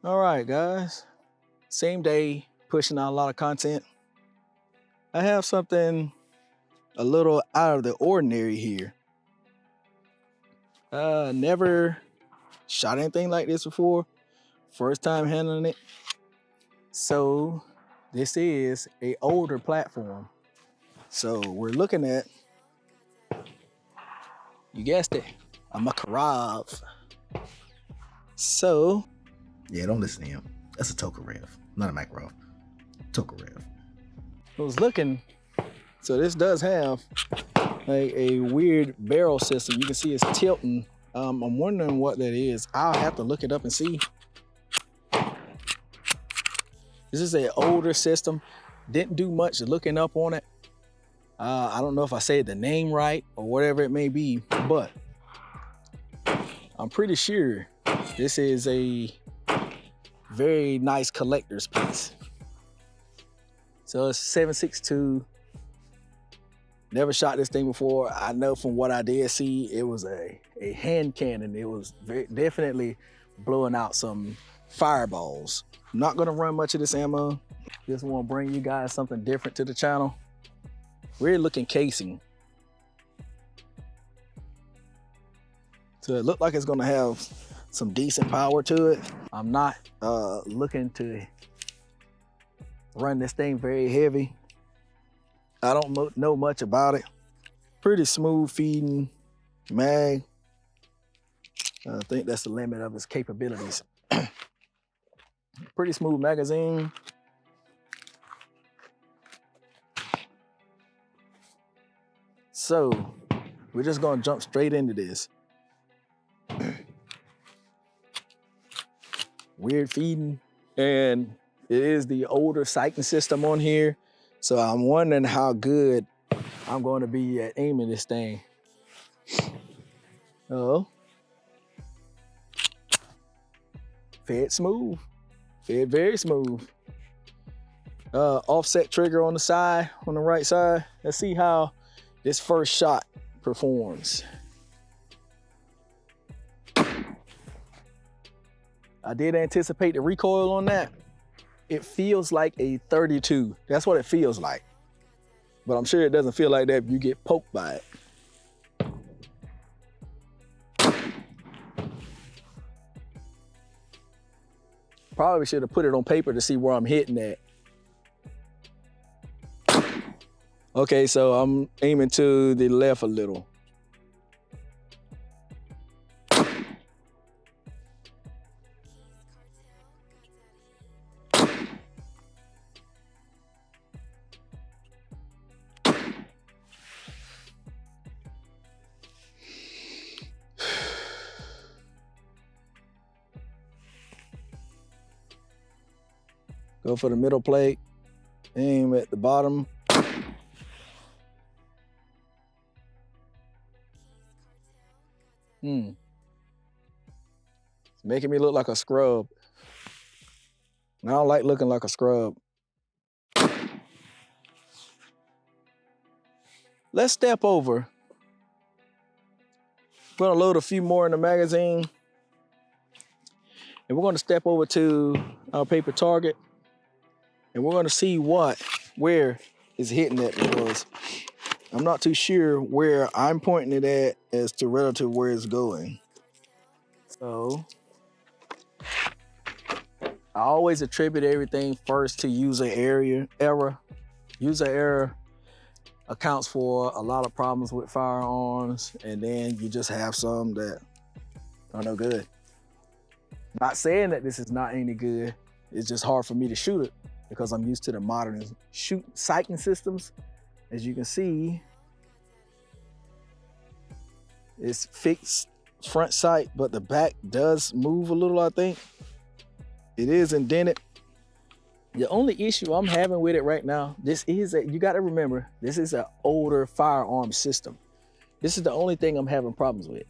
All right, guys. Same day, pushing out a lot of content. I have something a little out of the ordinary here. Never shot anything like this before. First time handling it. So this is a older platform. So we're looking at, you guessed it, a Tokarev. So, Yeah, don't listen to him. That's a Tokarev, not a Makarov. Tokarev. I was looking. So this does have a weird barrel system. You can see it's tilting. I'm wondering what that is. I'll have to look it up and see. This is an older system. Didn't do much looking up on it. I don't know if I said the name right or whatever it may be, but I'm pretty sure this is a very nice collector's piece. So it's 7.62. Never shot this thing before. I know from what I did see, it was a hand cannon. It was definitely blowing out some fireballs. I'm not gonna run much of this ammo. Just wanna bring you guys something different to the channel. Weird looking casing. So it looked like it's gonna have some decent power to it. I'm not looking to run this thing very heavy. I don't know much about it. Pretty smooth feeding mag. I think that's the limit of its capabilities. Pretty smooth magazine. So we're just gonna jump straight into this. Weird feeding, and it is the older sighting system on here. So I'm wondering how good I'm going to be at aiming this thing. Oh, fed smooth, fed very smooth. Offset trigger on the side, on the right side. Let's see how this first shot performs. I did anticipate the recoil on that. It feels like a 32. That's what it feels like. But I'm sure it doesn't feel like that if you get poked by it. Probably should have put it on paper to see where I'm hitting at. Okay, so I'm aiming to the left a little. Go for the middle plate, aim at the bottom. It's making me look like a scrub. And I don't like looking like a scrub. Let's step over. We're gonna load a few more in the magazine. And we're gonna step over to our paper target. And we're gonna see where it's hitting at, because I'm not too sure where I'm pointing it at as to relative where it's going. So I always attribute everything first to user error. User error accounts for a lot of problems with firearms, and then you just have some that are no good. Not saying that this is not any good. It's just hard for me to shoot it because I'm used to the modern sighting systems. As you can see, it's fixed front sight, but the back does move a little, I think. It is indented. The only issue I'm having with it right now, you gotta remember, this is an older firearm system. This is the only thing I'm having problems with.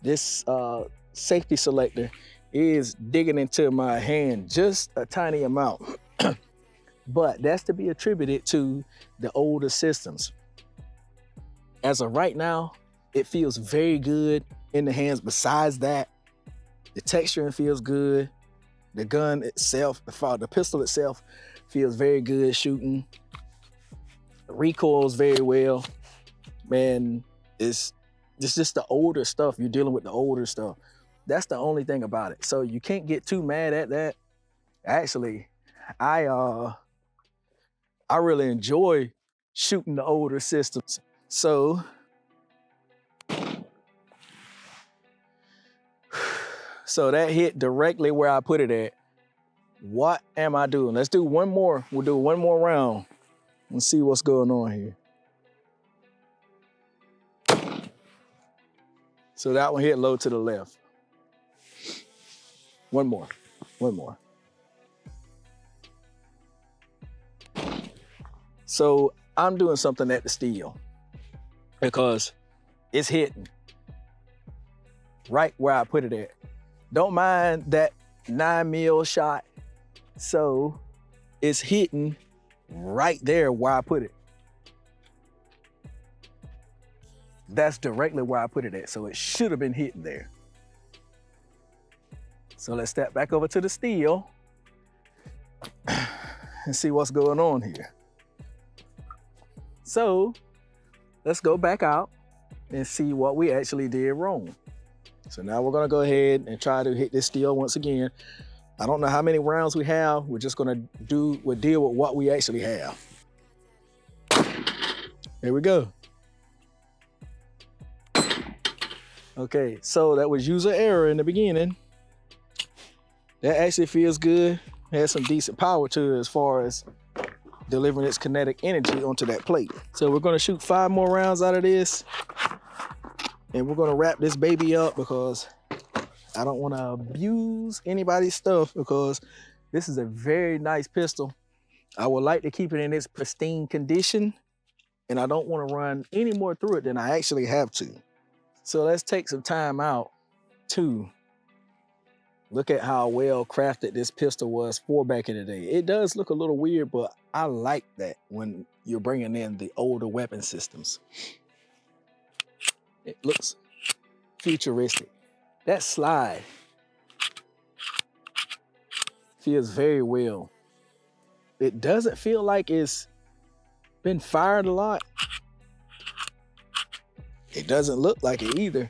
This safety selector is digging into my hand just a tiny amount. But that's to be attributed to the older systems. As of right now, it feels very good in the hands. Besides that, the texturing feels good. The gun itself, the pistol itself feels very good shooting. The recoils very well. Man, it's just the older stuff. You're dealing with the older stuff. That's the only thing about it. So you can't get too mad at that. Actually, I really enjoy shooting the older systems. So that hit directly where I put it at. What am I doing? Let's do one more. We'll do one more round and see what's going on here. So that one hit low to the left. One more. So I'm doing something at the steel because it's hitting right where I put it at. Don't mind that 9mm shot. So it's hitting right there where I put it. That's directly where I put it at. So it should have been hitting there. So let's step back over to the steel and see what's going on here. So let's go back out and see what we actually did wrong. So now we're gonna go ahead and try to hit this steel once again. I don't know how many rounds we have. We're just gonna deal with what we actually have. Here we go. Okay, so that was user error in the beginning. That actually feels good. It has some decent power to it as far as delivering its kinetic energy onto that plate. So we're gonna shoot 5 more rounds out of this. And we're gonna wrap this baby up because I don't wanna abuse anybody's stuff because this is a very nice pistol. I would like to keep it in its pristine condition and I don't wanna run any more through it than I actually have to. So let's take some time out to look at how well crafted this pistol was for back in the day. It does look a little weird, but I like that when you're bringing in the older weapon systems. It looks futuristic. That slide feels very well. It doesn't feel like it's been fired a lot. It doesn't look like it either.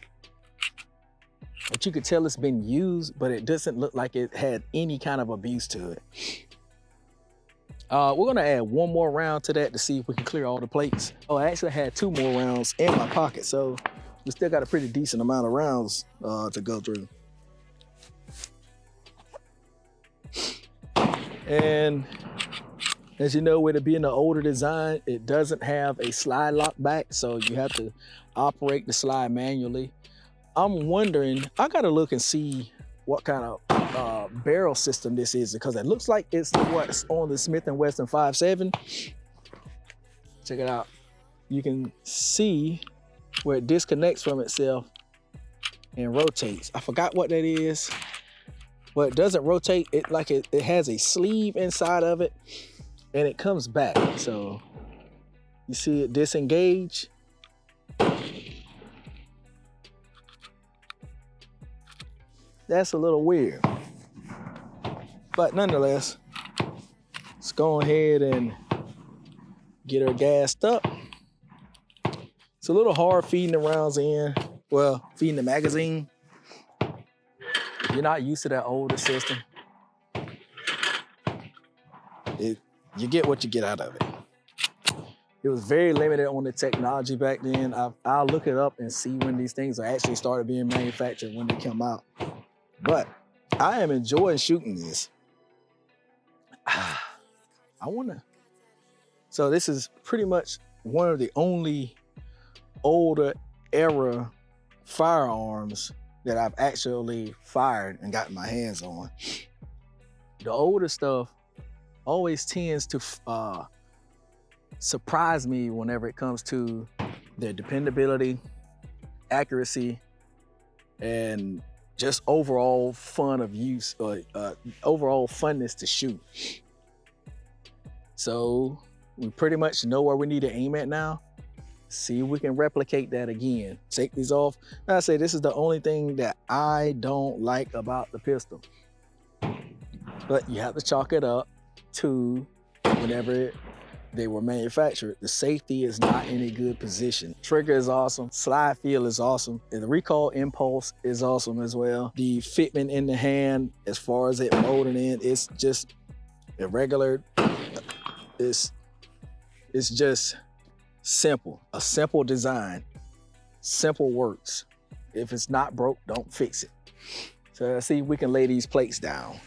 But you could tell it's been used, but it doesn't look like it had any kind of abuse to it. We're gonna add one more round to that to see if we can clear all the plates. Oh, I actually had 2 more rounds in my pocket, so we still got a pretty decent amount of rounds to go through. And as you know, with it being an older design, it doesn't have a slide lock back, so you have to operate the slide manually. I'm wondering, I gotta look and see what kind of barrel system this is because it looks like it's what's on the Smith & Wesson 5.7. Check it out. You can see where it disconnects from itself and rotates. I forgot what that is, but it doesn't rotate. It like it has a sleeve inside of it and it comes back. So you see it disengage. That's a little weird. But nonetheless, let's go ahead and get her gassed up. It's a little hard feeding the rounds in. Well, feeding the magazine. You're not used to that older system. You get what you get out of it. It was very limited on the technology back then. I'll look it up and see when these things are actually started being manufactured, when they come out. But I am enjoying shooting this. So this is pretty much one of the only older era firearms that I've actually fired and gotten my hands on. The older stuff always tends to surprise me whenever it comes to their dependability, accuracy, and just overall fun of use, or overall funness to shoot. So we pretty much know where we need to aim at now. See if we can replicate that again. Take these off. And I say this is the only thing that I don't like about the pistol. but you have to chalk it up to whenever they were manufactured. The safety is not in a good position. Trigger is awesome. Slide feel is awesome. And the recoil impulse is awesome as well. The fitment in the hand, as far as it molding in, it's just irregular. It's just simple. A simple design. Simple works. If it's not broke, don't fix it. So let's see if we can lay these plates down.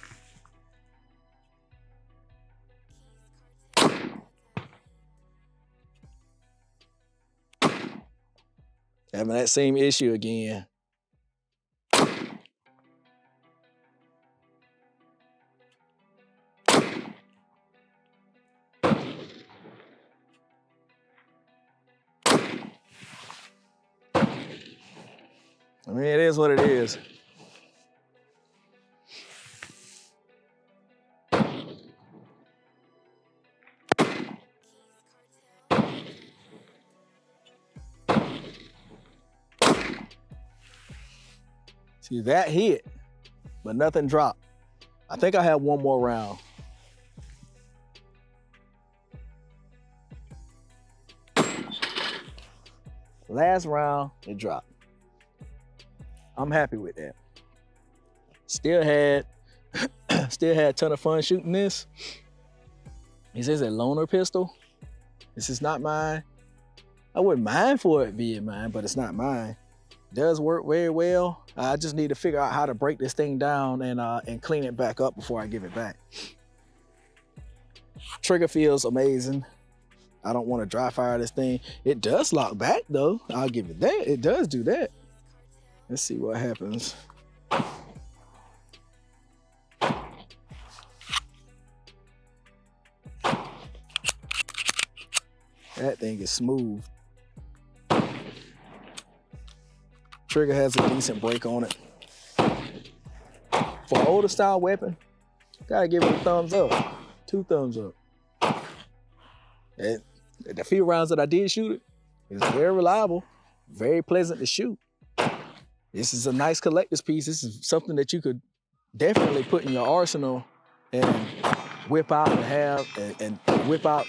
Having that same issue again. I mean, it is what it is. See, that hit, but nothing dropped. I think I have one more round. Last round, it dropped. I'm happy with that. Still had a ton of fun shooting this. This is a loaner pistol. This is not mine. I wouldn't mind for it being mine, but it's not mine. Does work very well. I just need to figure out how to break this thing down and clean it back up before I give it back. Trigger feels amazing. I don't want to dry fire this thing. It does lock back though. I'll give it that. It does do that. Let's see what happens. That thing is smooth. Trigger has a decent break on it. For an older style weapon, gotta give it a thumbs up. 2 thumbs up. And the few rounds that I did shoot it, it's very reliable, very pleasant to shoot. This is a nice collector's piece. This is something that you could definitely put in your arsenal and whip out and have, and whip out,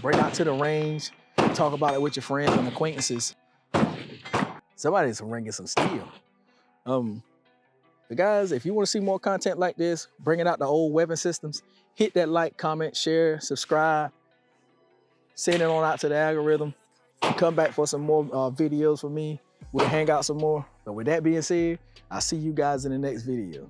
bring out to the range, talk about it with your friends and acquaintances. Somebody's ringing some steel. But guys, if you want to see more content like this, bringing out the old weapon systems, hit that like, comment, share, subscribe, send it on out to the algorithm. Come back for some more videos for me. We'll hang out some more. But with that being said, I'll see you guys in the next video.